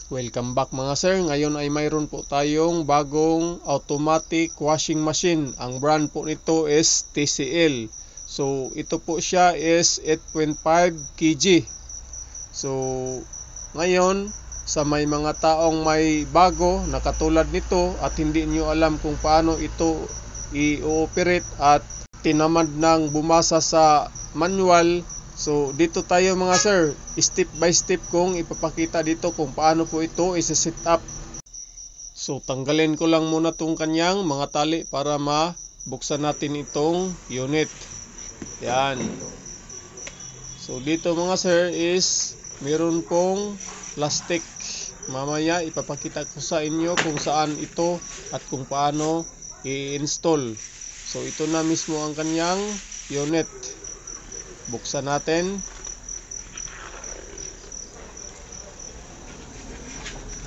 Welcome back mga sir. Ngayon ay mayroon po tayong bagong automatic washing machine. Ang brand po nito is TCL. So ito po siya is 8.5 kg. So ngayon sa may mga taong may bago na katulad nito at hindi nyo alam kung paano ito i-operate at tinamad nang bumasa sa manual, so dito tayo mga sir, step by step kong ipapakita dito kung paano po ito i-set up. So tanggalin ko lang muna tong kanyang mga tali para mabuksan natin itong unit. Yan. So dito mga sir is meron pong plastic. Mamaya ipapakita ko sa inyo kung saan ito at kung paano i-install. So ito na mismo ang kanyang unit. Buksan natin.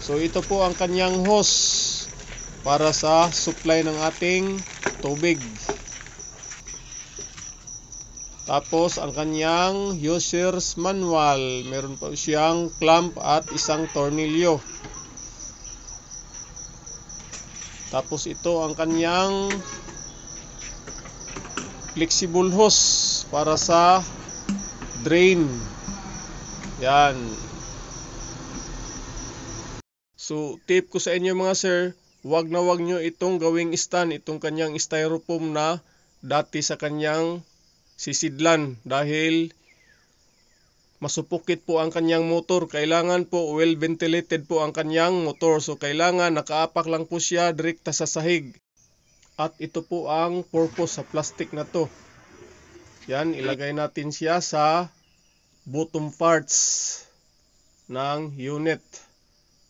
So ito po ang kanyang hose para sa supply ng ating tubig. Tapos ang kanyang user's manual, meron po siyang clamp at isang tornilyo. Tapos ito ang kanyang flexible hose para sa drain. Yan. So tip ko sa inyo mga sir, wag nyo itong gawing stand, itong kanyang styrofoam na dati sa kanyang sisidlan dahil masupukit po ang kanyang motor. Kailangan po well ventilated po ang kanyang motor. So kailangan nakaapak lang po siya direkta sa sahig. At ito po ang purpose sa plastic na to. Yan, ilagay natin siya sa bottom parts ng unit.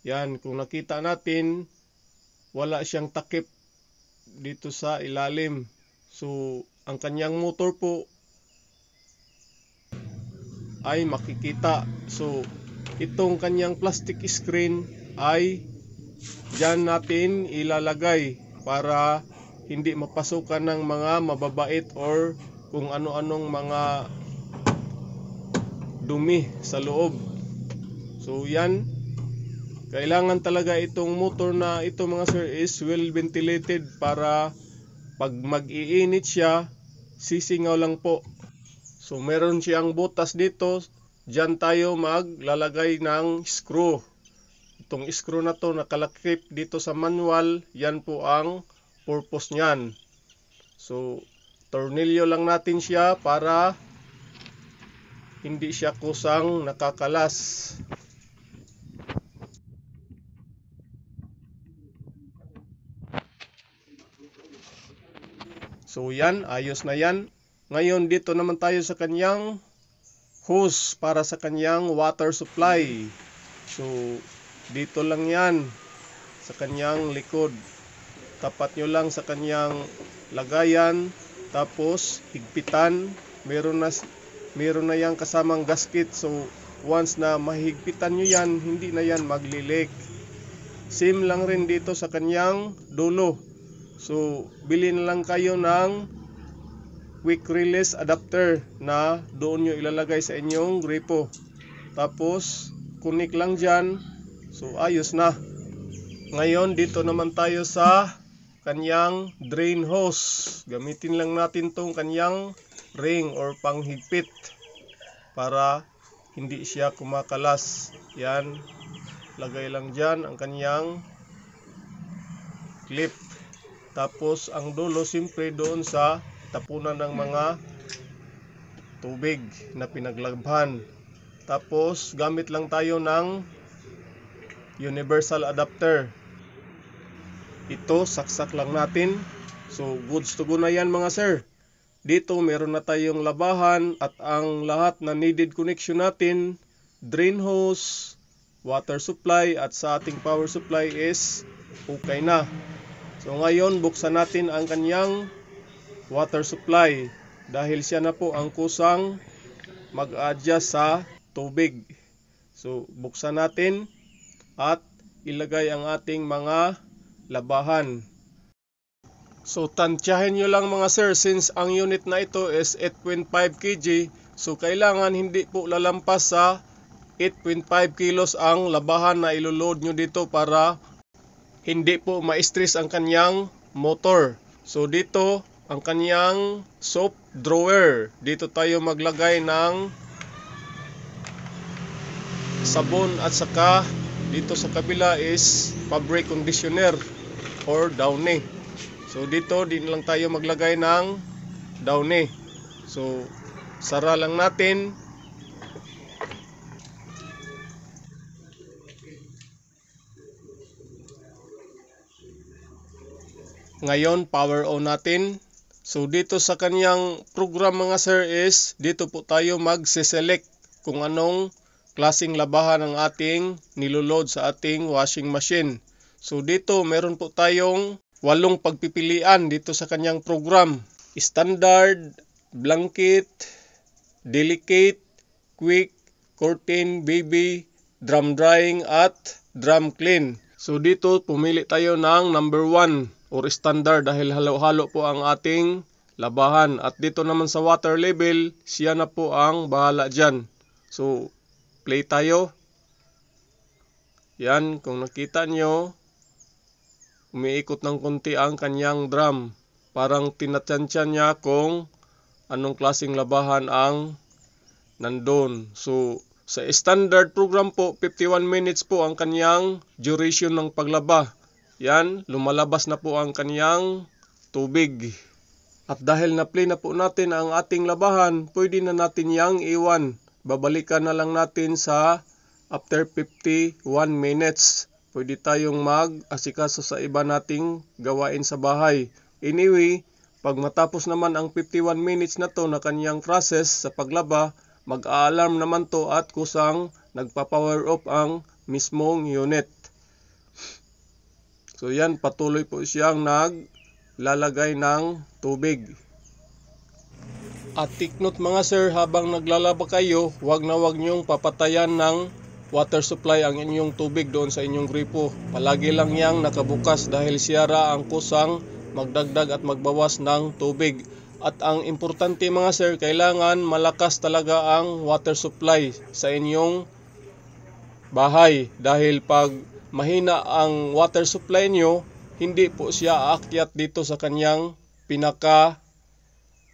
Yan, kung nakita natin, wala siyang takip dito sa ilalim. So ang kanyang motor po ay makikita. So itong kanyang plastic screen ay dyan natin ilalagay para hindi mapasukan ng mga mababait or kung ano-anong mga dumi sa loob. So yan, kailangan talaga itong motor na ito mga sir is well ventilated para pag mag-iinit siya, sisingaw lang po. So meron siyang butas dito, dyan tayo maglalagay ng screw. Itong screw na to nakalakip dito sa manual, yan po ang purpose niyan. So tornilyo lang natin siya para hindi siya kusang nakakalas. So yan, ayos na yan. Ngayon dito naman tayo sa kanyang hose para sa kanyang water supply. So dito lang yan sa kanyang likod. Tapat nyo lang sa kanyang lagayan. Tapos higpitan. Meron na yang kasamang gasket. So once na mahigpitan nyo yan, hindi na yan maglilik. Same lang rin dito sa kanyang dulo. So bili na lang kayo ng quick release adapter na doon nyo ilalagay sa inyong gripo. Tapos kunik lang dyan. So ayos na. Ngayon dito naman tayo sa kanyang drain hose. Gamitin lang natin tong kanyang ring or panghigpit para hindi siya kumakalas. Yan, lagay lang dyan ang kanyang clip. Tapos ang dulo siyempre doon sa tapunan ng mga tubig na pinaglabhan. Tapos gamit lang tayo ng universal adapter. Ito saksak lang natin. So goods to go na yan mga sir. Dito meron na tayong labahan at ang lahat na needed connection natin, drain hose, water supply at sa ating power supply is okay na. So ngayon buksan natin ang kanyang water supply dahil siya na po ang kusang mag-adjust sa tubig. So buksan natin at ilagay ang ating mga labahan. So tansyahin nyo lang mga sir, since ang unit na ito is 8.5 kg, so kailangan hindi po lalampas sa 8.5 kilos ang labahan na iloload nyo dito para hindi po ma-stress ang kanyang motor. So dito ang kanyang soap drawer. Dito tayo maglagay ng sabon at saka dito sa kabila is fabric conditioner or Downy. So dito din lang tayo maglagay ng Downy. So sara lang natin. Ngayon power on natin. So dito sa kanyang program mga sir is dito po tayo mag-select kung anong klaseng labahan ang ating niloload sa ating washing machine. So dito meron po tayong 8 pagpipilian dito sa kanyang program. Standard, blanket, delicate, quick, curtain, baby, drum drying at drum clean. So dito pumili tayo ng number 1 or standard dahil halo-halo po ang ating labahan. At dito naman sa water level, siya na po ang bahala dyan. So play tayo. Yan, kung nakita nyo, umiikot ng konti ang kanyang drum. Parang tinatansya niya kung anong klaseng labahan ang nandun. So, sa standard program po, 51 minutes po ang kanyang duration ng paglaba. Yan, lumalabas na po ang kanyang tubig. At dahil na-play na po natin ang ating labahan, pwede na natin yang iwan. Babalikan na lang natin sa after 51 minutes. Pwede tayong mag-asikaso sa iba nating gawain sa bahay. Anyway, pag matapos naman ang 51 minutes na to na kanyang process sa paglaba, mag-a-alarm naman to at kusang nagpa-power off ang mismong unit. So yan, patuloy po siyang naglalagay ng tubig. At take note mga sir, habang naglalaba kayo, wag nyong papatayan ng water supply ang inyong tubig doon sa inyong gripo. Palagi lang yang nakabukas dahil siyara ang kusang magdagdag at magbawas ng tubig. At ang importante mga sir, kailangan malakas talaga ang water supply sa inyong bahay. Dahil pag mahina ang water supply nyo, hindi po siya aakyat dito sa kanyang pinaka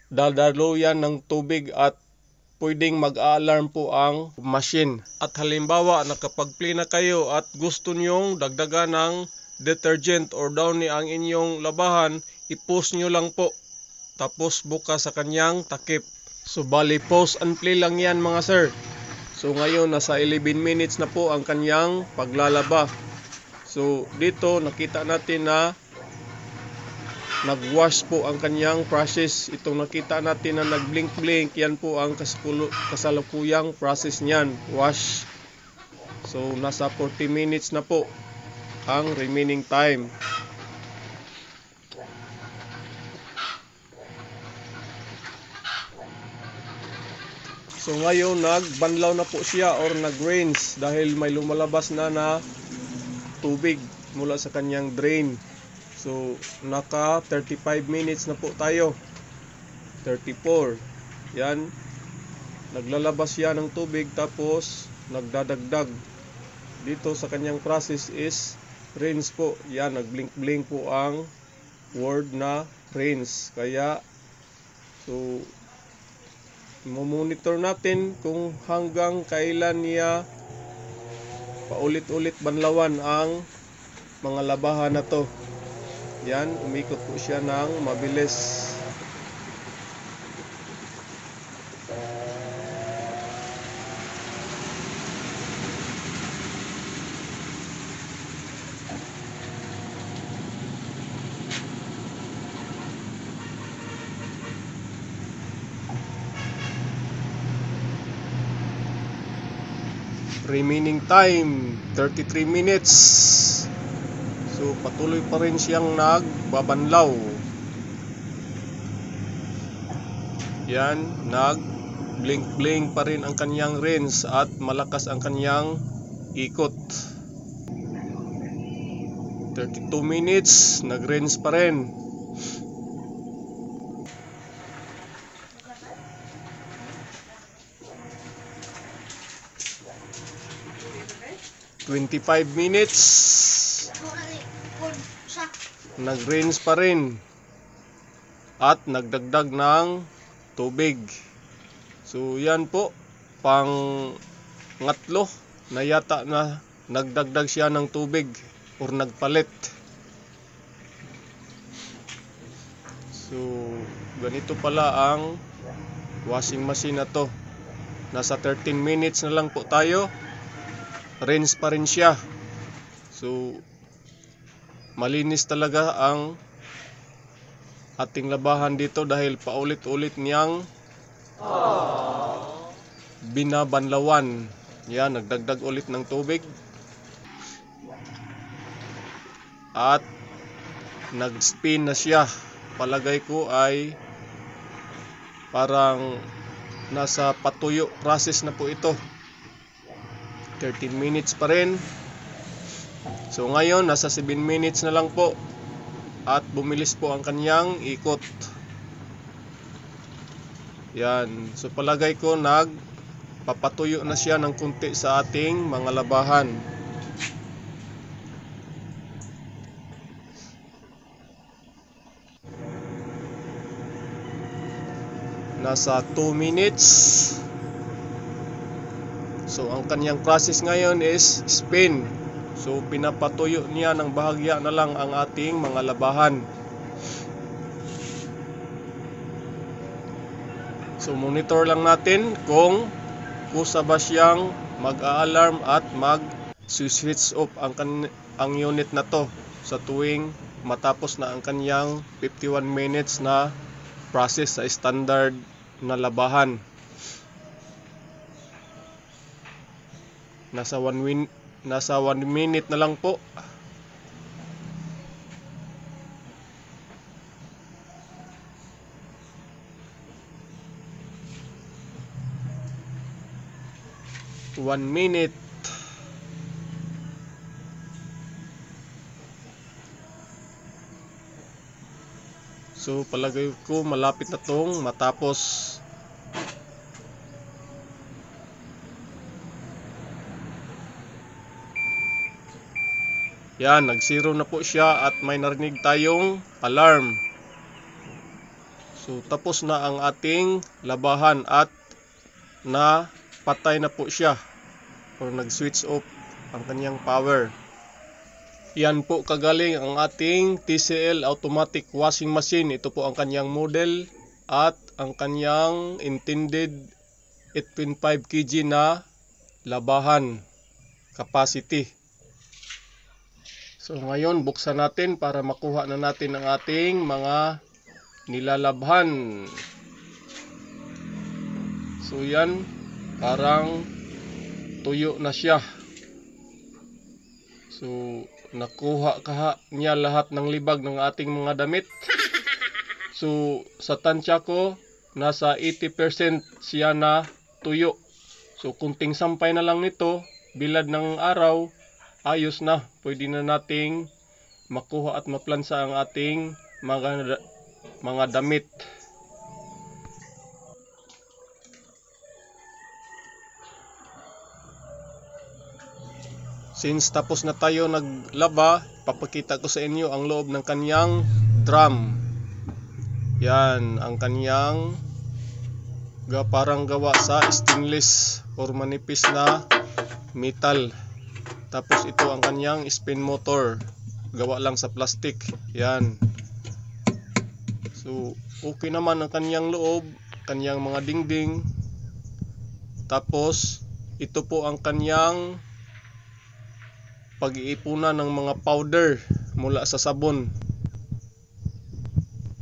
dadaluyan ng tubig at pwedeng mag-alarm po ang machine. At halimbawa nakapag-play na kayo at gusto nyong dagdagan ng detergent or Downy ang inyong labahan, i-post nyo lang po. Tapos bukas sa kanyang takip. So bali pause and play lang yan mga sir. So ngayon nasa 11 minutes na po ang kanyang paglalaba. So dito nakita natin na nag-wash po ang kanyang process. Itong nakita natin na nag-blink-blink, yan po ang kasalukuyang process niyan, wash. So nasa 40 minutes na po ang remaining time. So ngayon nagbanlaw na po siya or nag-rinse dahil may lumalabas na tubig mula sa kanyang drain. So naka 35 minutes na po tayo. 34. Yan. Naglalabas siya ng tubig tapos nagdadagdag. Dito sa kanyang process is rinse po. Yan, nagblink-blink po ang word na rinse. Kaya so monitor natin kung hanggang kailan niya paulit-ulit banlawan ang mga labahan na to. Yan, umikot po siya ng mabilis. Remaining time 33 minutes. So patuloy pa rin siyang nagbabanlaw. Yan, nag-blink-blink pa rin ang kanyang rinse at malakas ang kanyang ikot. 32 minutes, nag-rinse pa rin. 25 minutes. Nag-rinse pa rin. At nagdagdag ng tubig. So yan po, pang ngatlo na yata na nagdagdag siya ng tubig or nagpalit. So ganito pala ang washing machine na to. Nasa 13 minutes na lang po tayo. Rinse pa rin siya. So malinis talaga ang ating labahan dito dahil paulit-ulit niyang binabanlawan. Yan, nagdagdag ulit ng tubig. At nag-spin na siya. Palagay ko ay parang nasa patuyo process na po ito. 13 minutes pa rin. So ngayon nasa 7 minutes na lang po. At bumilis po ang kanyang ikot. Yan. So palagay ko nagpapatuyo na siya ng kunti sa ating mga labahan. Nasa 2 minutes. So ang kanyang process ngayon is spin. So pinapatuyo niya ng bahagya na lang ang ating mga labahan. So monitor lang natin kung kusa ba siyang mag-a-alarm at mag-switch off ang unit na to sa tuwing matapos na ang kanyang 51 minutes na process sa standard na labahan. Nasa 1 minute na lang po. One minute. So palagay ko malapit na tong matapos. Yan, nag-zero na po siya at may narinig tayong alarm. So tapos na ang ating labahan at napatay na po siya or nag-switch off ang kanyang power. Yan po kagaling ang ating TCL automatic washing machine. Ito po ang kanyang model at ang kanyang intended 8.5 kg na labahan capacity. So ngayon buksan natin para makuha na natin ang ating mga nilalabhan. So yan, parang tuyo na siya. So nakuha niya lahat ng libag ng ating mga damit. So sa tansya ko, nasa 80% siya na tuyo. So kunting sampay na lang nito, bilad ng araw, ayos na. Pwede na nating makuha at maplansa ang ating mga damit. Since tapos na tayo naglaba, papakita ko sa inyo ang loob ng kanyang drum. Yan, ang kanyang parang gawa sa stainless or manipis na metal. Tapos ito ang kanyang spin motor, gawa lang sa plastic. Yan. So okay naman ang kanyang loob, kanyang mga dingding. Tapos ito po ang kanyang pag-iipunan ng mga powder mula sa sabon.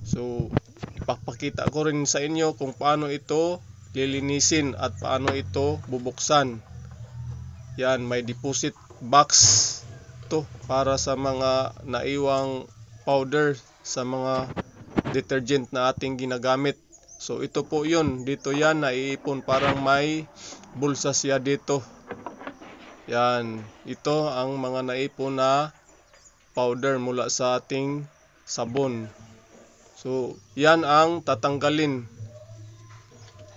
So ipapakita ko rin sa inyo kung paano ito lilinisin at paano ito bubuksan. Yan, may deposit box to para sa mga naiwang powder sa mga detergent na ating ginagamit. So ito po yun, dito yan naiipon, parang may bulsa siya dito. Yan, ito ang mga naipon na powder mula sa ating sabon. So yan ang tatanggalin.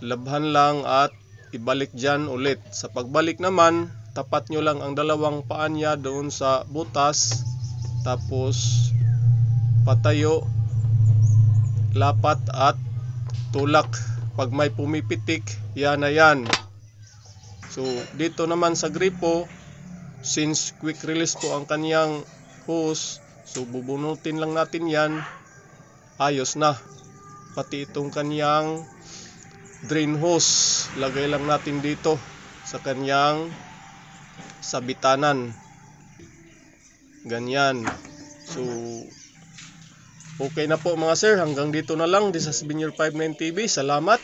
Labhan lang at ibalik dyan ulit. Sa pagbalik naman, tapat nyo lang ang dalawang paa niya doon sa butas, tapos patayo, lapat at tulak. Pag may pumipitik, yan na yan. So dito naman sa gripo, since quick release po ang kanyang hose, so bubunutin lang natin yan, ayos na. Pati itong kanyang drain hose, lagay lang natin dito sa kanyang sabitanan, ganyan. So okay na po mga sir, hanggang dito na lang. This has been your 59 TV. Salamat.